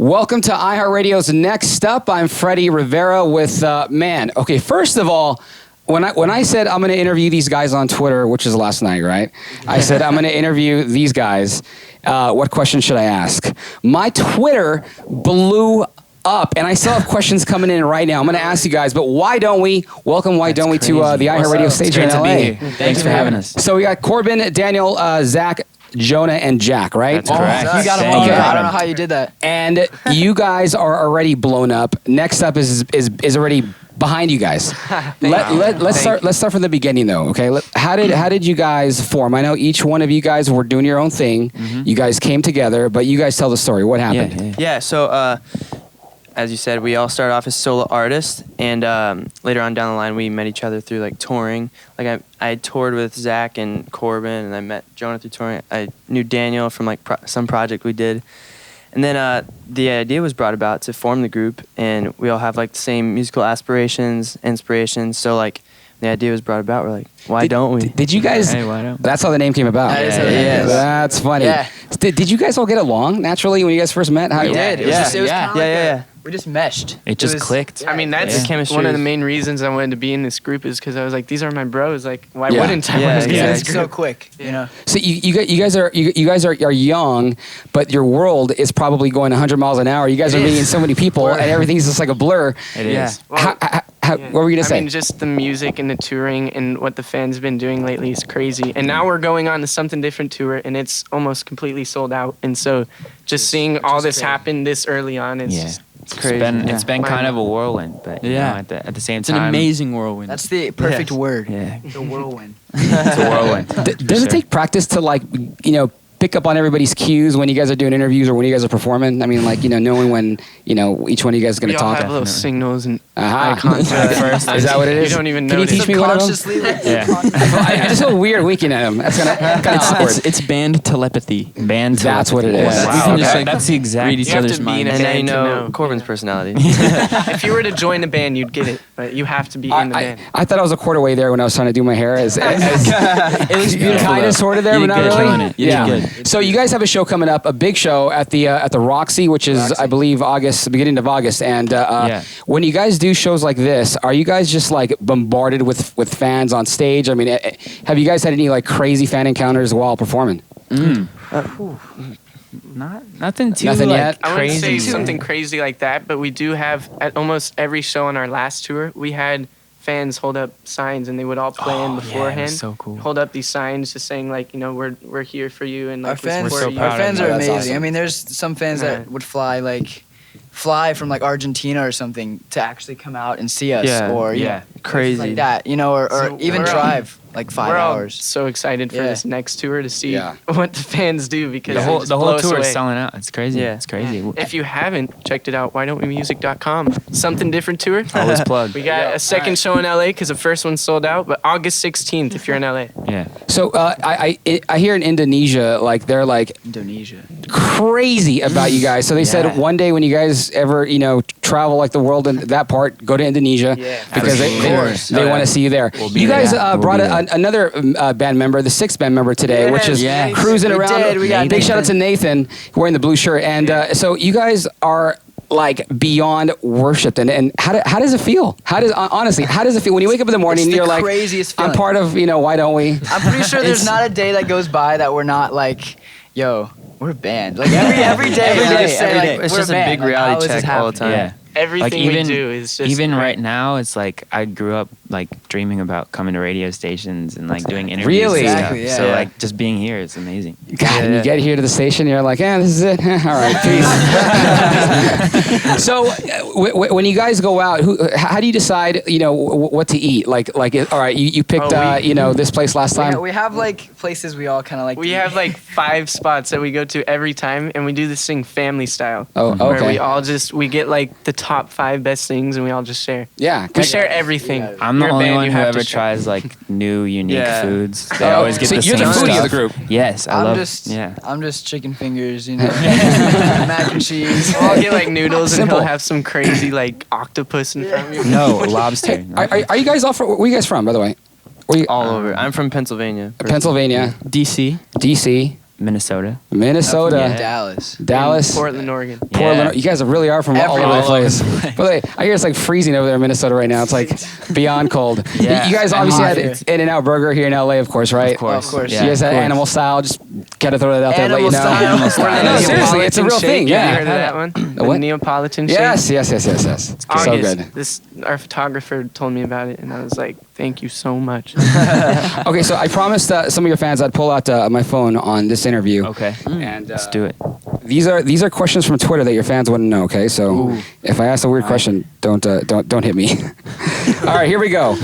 Welcome to iHeartRadio's Next Up. I'm Freddie Rivera with, okay, first of all, when I said I'm going to interview these guys on Twitter, which is last night, right? I said I'm going to interview these guys. What question should I ask? My Twitter blew up, and I still have questions coming in right now. I'm going to ask you guys, but why don't we welcome to the iHeartRadio stage here in LA? Thanks for having us. So we got Corbin, Daniel, Zach, Jonah, and Jack, right? That's correct. You got them all. Okay. I don't know how you did that. And you guys are already blown up. Next up is already behind you guys. Let's start from the beginning though. Okay, how did you guys form? I know each one of you guys were doing your own thing. Mm-hmm. You guys came together, but you guys tell the story. What happened? Yeah. So as you said, we all started off as solo artists, and later on down the line, we met each other through like touring. Like I toured with Zach and Corbin, and I met Jonah through touring. I knew Daniel from like some project we did, and then the idea was brought about to form the group, and we all have like the same musical aspirations, inspirations. So like the idea was brought about, we're like, why don't we? Did you guys? Hey, why don't? That's how the name came about. That is how the name is. That's funny. Yeah. Did you guys all get along naturally when you guys first met? We did. It was Yeah. just, it was Yeah. kinda like Yeah. we just meshed. It just was- clicked. yeah. I mean, that's The chemistry one of is- the main reasons I wanted to be in this group is because I was like, these are my bros. Like, why Yeah. wouldn't I Yeah, want to be in Yeah, this it's group? so quick, you know. So you guys are young, but your world is probably going 100 miles an hour. You guys are meeting so many people, and everything's just like a blur. It Yeah. is. Well, What were you gonna say? I mean, just the music and the touring and what the fans have been doing lately is crazy. And now we're going on to Something Different tour, and it's almost completely sold out. And so just seeing all this happen this early on is Yeah. just It's crazy. It's been kind of a whirlwind, but you Yeah. know, at the same It's time, an amazing whirlwind. That's the perfect word. Yeah, The whirlwind. it's a whirlwind. Does it take practice to pick up on everybody's cues when you guys are doing interviews or when you guys are performing? I mean, knowing when each one of you guys is going we to all talk. have little signals and Aha. eye contact. First, Is that what it is? You don't even Can you notice. teach me one of them? Subconsciously, like, Yeah. I just feel weird winking at him. That's kind of awkward. It's band telepathy. Band. That's what it is. Wow, You can just, like, that's the exact. read each You have other's to be in a minds. And now you band to know know. Corbin's personality. If you were to join a band, you'd get it, but you have to be in the band. I thought I was a quarter way there when I was trying to do my hair. As It was beautiful. kind though. of, sort of there, You but did not good. really. Killing it. You did Yeah. good. So you guys have a show coming up, a big show at the Roxy, which is I believe beginning of August. And Yeah. when you guys do shows like this, are you guys just like bombarded with fans on stage? I mean, have you guys had any like crazy fan encounters while performing? Nothing too Nothing like, yet? I wouldn't say crazy. something crazy like that, but we do have at almost every show on our last tour, we had fans hold up signs and they would all plan beforehand. so cool. Hold up these signs just saying like, we're here for you and our like we fans, support you. our fans are That's amazing. awesome. I mean, there's some fans that would fly from like Argentina or something to actually come out and see us, Yeah, or yeah. places Crazy. like that, or So even we're all- drive like 5 We're all hours. so excited for Yeah. this next tour to see Yeah. what the fans do because The they whole just the blow whole us tour is away. selling out. It's crazy. Yeah. It's crazy. If you haven't checked it out, why don't we music.com? Something Different tour. Always plug. We got a second show in LA because the first one sold out, but August 16th if you're in LA. Yeah. So I hear in Indonesia like they're like Indonesia. crazy about you guys. So they said one day when you guys ever travel like the world in that part, go to Indonesia because they want to see you there. be You guys there. brought We'll be there. another band member, the sixth band member today, which is Yes. cruising We around. did. We got Big shout out to Nathan. Nathan wearing the blue shirt. And so you guys are like beyond worshipped. And how does it feel? Honestly, how does it feel when you wake up in the morning It's and the you're like, craziest I'm feeling. part of, why don't we? I'm pretty sure there's not a day that goes by that we're not like, yo, we're a band. Like every day, Every we day, just say, every like, day. It's we're just a band. big Like, how reality is this check all the happening? time. Yeah. Everything even, we do is just even great. right now, it's like I grew up like dreaming about coming to radio stations and like doing interviews. Really? and stuff. Exactly, yeah. So Yeah. like just being here is amazing. God, and you get here to the station, you're like, this is it. All right, peace. So, when you guys go out, how do you decide, what to eat? All right, you picked, this place last time. We have like places we all kind of like. We to have eat. like 5 spots that we go to every time, and we do this thing family style. Oh, Where okay. we all we get like the top 5 best things, and we all just share. Yeah. We share everything. I'm the You're a only band, one you who have ever to share. tries like new, unique Yeah. foods. They always get so the you're same the foodie stuff. of the group. Yes, I I'm love. just, Yeah. I'm just chicken fingers, mac and cheese. We'll all get like noodles, and Simple. he'll have some crazy like octopus in front of you. No, lobster. Are you guys where are you guys from, by the way? All over. I'm from Pennsylvania. Pennsylvania, DC. DC, Minnesota. Minnesota, Yeah. Dallas. Dallas, Portland, Oregon. Portland. Yeah. You guys really are from all over the place. By the way, I hear it's like freezing over there in Minnesota right now. It's like beyond cold. Yeah. You guys And obviously hot had here. In-N-Out Burger here in LA, of course, right? Of course. Of course. You guys had Animal Style. Just gotta throw that out there, Animal let you know. Style. Animal Style. No, Yeah. seriously, it's a real Neapolitan thing. shake, have you Yeah. heard of that one? The what? Neapolitan shake. Yes. It's so August, good. Our photographer told me about it, and I was like, "Thank you so much." Okay, so I promised some of your fans I'd pull out my phone on this interview. Okay. And Let's do it. These are questions from Twitter that your fans want to know. Okay, so if I ask a weird question, don't hit me. All right, here we go.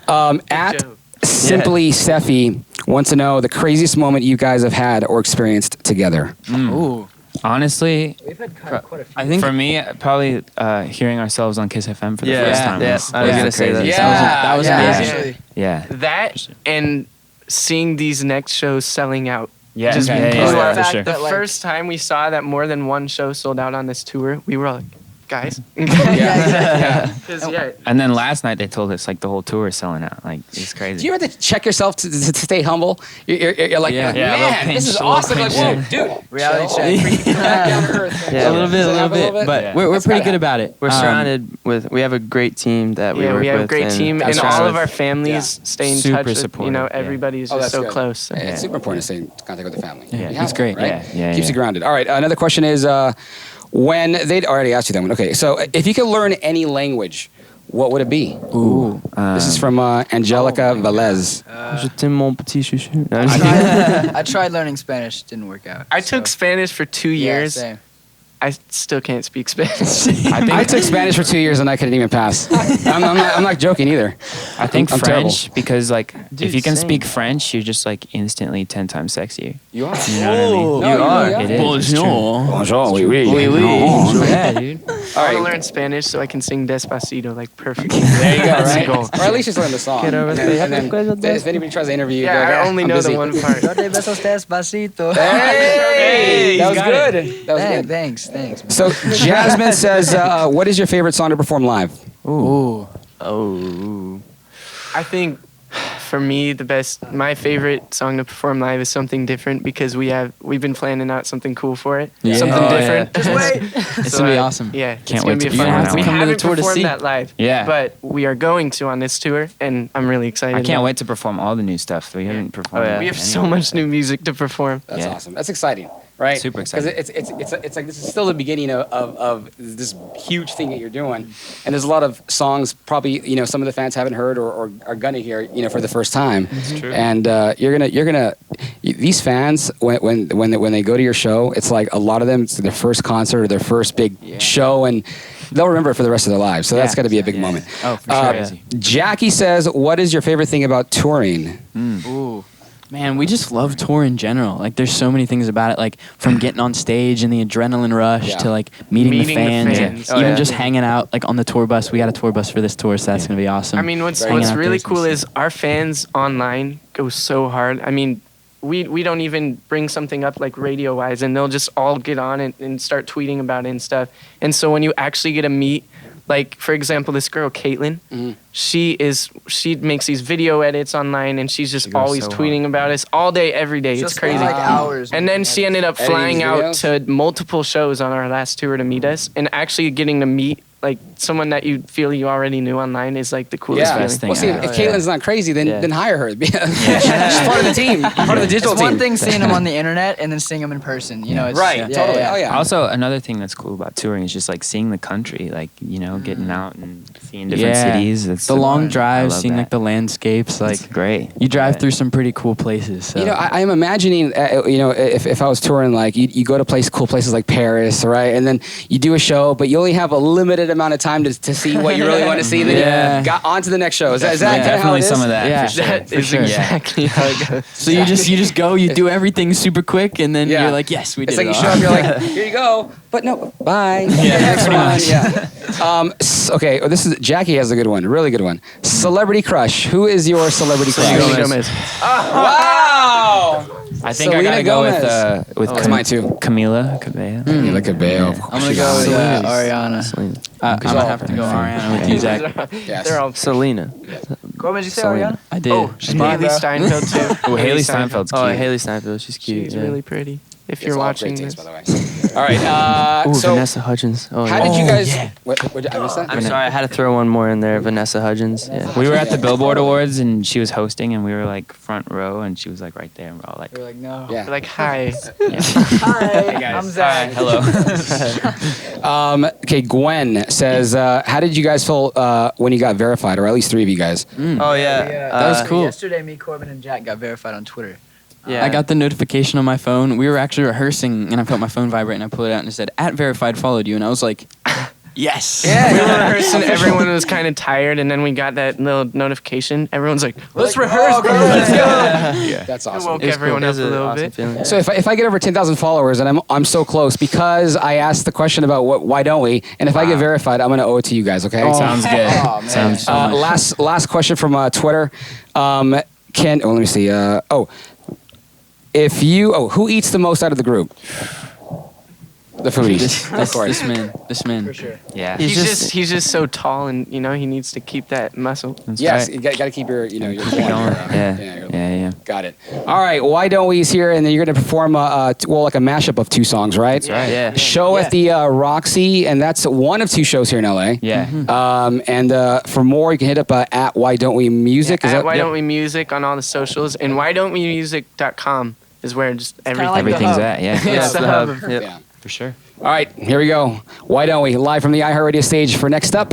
At joke. Simply Steffi wants to know the craziest moment you guys have had or experienced together. Ooh. Honestly, We've had quite a few. I think for me, probably hearing ourselves on Kiss FM for the first time. Yeah, was I was the gonna say that. craziest. that was amazing. Actually, Yeah. That and seeing these next shows selling out. Yeah. Just okay, because yeah, of for the sure. The Like- first time we saw that more than one show sold out on this tour, we were like, guys. yeah. 'Cause, yeah, And then last night they told us like the whole tour is selling out. Like it's Do crazy. you have to check yourself to stay humble? You're like, Yeah. Yeah, a little man, this pinch, is a little awesome. Like, pinch, whoa, dude. Reality chill. check. Come back down to earth. Yeah. A little bit, Does a it little have a little bit, bit? but Yeah. we're That's pretty gotta good about it. We're surrounded with. We have a great team that we yeah, work we have a with. great team, That's and all awesome. of our families stay in Super touch. With, supportive, yeah. everybody's Oh, just that's so good. close. So. It's super important to stay in contact with the family. Yeah, You that's have great. to, right? Yeah, Keeps yeah. you grounded. All right, another question is when they'd already asked you that one. Okay, so if you could learn any language, what would it be? Ooh. This is from Angelica Velez. Je t'aime mon petit chouchou. No, I'm just kidding. I tried learning Spanish. Didn't work out. I took Spanish for 2 Yeah, years. same. I still can't speak Spanish. I took Spanish for 2 years and I couldn't even pass. I'm not joking either. I think I'm terrible. French because like Dude, if you can same. speak French, you're just like instantly 10 times sexier. You are. You know what I mean? No, You are. really It is. It's true. Bonjour, oui, oui. Oui, oui. No. Yeah, dude. I want to right. learn Spanish so I can sing Despacito like perfectly. There you go, That's the right? goal. Or at least just learn the song. Get over And then if anybody tries to interview you, Yeah, be like, I only I'm know busy. the one part. Yo te besos despacito. Hey, that was got good. it. That was Hey, good. thanks. Man. So Jasmine says, what is your favorite song to perform live? Ooh. Oh. I think for me my favorite song to perform live is Something Different because we've been planning out something cool for it. Yeah. Something Oh, different. Just wait. It's gonna be awesome. Yeah, Can't it's gonna wait be to a fun perform one. that We one. Come to the haven't tour to performed see. that live. Yeah. But we are going to on this tour, and I'm really excited. I can't about wait to perform all the new stuff. We haven't performed. Oh, yeah. it. We have so anywhere. much new music to perform. That's Yeah. awesome. That's exciting, right? Super exciting. Because it's like this is still the beginning of this huge thing that you're doing, and there's a lot of songs probably some of the fans haven't heard or are gonna hear for the first time. It's true. And you're gonna these fans when they go to your show, it's like a lot of them it's their first concert or their first big show, and they'll remember it for the rest of their lives. So that's Yeah. got to be a big Yeah. moment. Oh, for sure. Yeah. Jackie says, "What is your favorite thing about touring?" Ooh. Man, we just love tour in general. Like, there's so many things about it. Like, from getting on stage and the adrenaline rush Yeah. to like meeting the Meeting the fans, fans. and Oh, even yeah. just hanging out like on the tour bus. We got a tour bus for this tour, so that's gonna be awesome. I mean, what's Very what's nice. really Hanging out there cool is is our fans online go so hard. I mean, we don't even bring something up like radio wise, and they'll just all get on it and start tweeting about it and stuff. And so when you actually get to meet, like for example, this girl Caitlin, she makes these video edits online, and she's just She goes always so tweeting about us all day, every day. She'll it's spend, crazy. like hours. And then she ended up Editing flying these out videos? to multiple shows on our last tour to meet us, and actually getting to meet like someone that you feel you already knew online is like the coolest Yeah. feeling. thing Well, see, ever. if Caitlin's not crazy, then Yeah. then hire her. She's part of the team, part of the digital It's team. one thing seeing them on the internet and then seeing them in person. You know, it's Right, yeah, totally. yeah. Oh yeah. Also, another thing that's cool about touring is just like seeing the country, like getting out and seeing different cities. It's the long I drives, love seeing that. like the landscapes. Like, It's great. you drive Yeah. through some pretty cool places. So. I'm imagining, if I was touring, like you go to cool places like Paris, right? And then you do a show, but you only have a limited amount of time to see what you really want to see. Then Yeah. you got on to the next show. Is that Yeah, kind of how definitely it is? some of that. Yeah. for sure. That for is sure. exactly how it goes. So you just go, you do everything super quick, and then Yeah. you're like, yes, we did It's like it you all. show up, you're like, here you go, but no, bye. Yeah, Next pretty one. much. Yeah. Okay. Oh, this is Jackie has a good one, really good one. Celebrity crush. Who is your celebrity crush? Selena Gomez. Gomez. Wow. I think Selena I gotta go Gomez. with That's mine too. Camila Cabello. You look at Bale. I'm gonna go with Ariana. I'm gonna have to go Ariana with you, Zach. Yes. They're all Selena. Corbin, did you say Selena. Ariana? I did. Oh, She's and fine, Haley bro. Steinfeld too. Oh, Haley Steinfeld's cute. Oh, Haley Steinfeld, she's cute. She's yeah. really pretty. If It's you're all watching great taste, this. by the way. All right. Ooh, So Vanessa Hudgens. Oh, how yeah. did you guys? yeah. What, I missed that? I'm sorry, I had to throw one more in there. Vanessa Hudgens. Yeah. We were at the Billboard Awards and she was hosting, and we were like front row, and she was like right there, and we're all like, We're like, no. Yeah. Like, hi. Hi, guys. I'm Zach. hello. Okay, Gwen says, how did you guys feel when you got verified, or at least 3 of you guys? Oh, yeah. That was cool. Yesterday, me, Corbin, and Jack got verified on Twitter. Yeah. I got the notification on my phone. We were actually rehearsing, and I felt my phone vibrate, and I pulled it out, and it said, "@verified followed you," and I was like, yes. We were rehearsing. Everyone was kind of tired, and then we got that little notification. Everyone's like, "Let's rehearse, bro. Let's go." Yeah. That's It awesome. woke It was everyone cool. up It a was an little awesome bit. feeling. So if I get over 10,000 followers, and I'm so close because I asked the question about why don't we, and if I get verified, I'm gonna owe it to you guys. Okay. Sounds good. Oh, man. Sounds so much. Last question from Twitter. Let me see. Who eats the most out of the group? The foodies, of course. This man. For sure. Yeah. He's just so tall, and he needs to keep that muscle. That's Yes, right. you got to keep your your Keep it going. Yeah. Yeah. Got it. All right. Why don't we's here, and then you're gonna perform like a mashup of 2 songs, right? That's right. Yeah. Show at the Roxy, and that's one of 2 shows here in LA. Yeah. And for more, you can hit up at Why Don't We Music. Is At that Why Don't We Music on all the socials, and whydon'twemusic.com is where just everything. like the Everything's hub. at. Yeah. Yeah, It's it's the the hub. hub. Yep. Yeah. For sure. All right. Here we go. Why don't we live from the iHeartRadio stage for Next Up?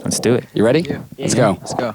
Let's do it. You ready? Let's go. Let's go.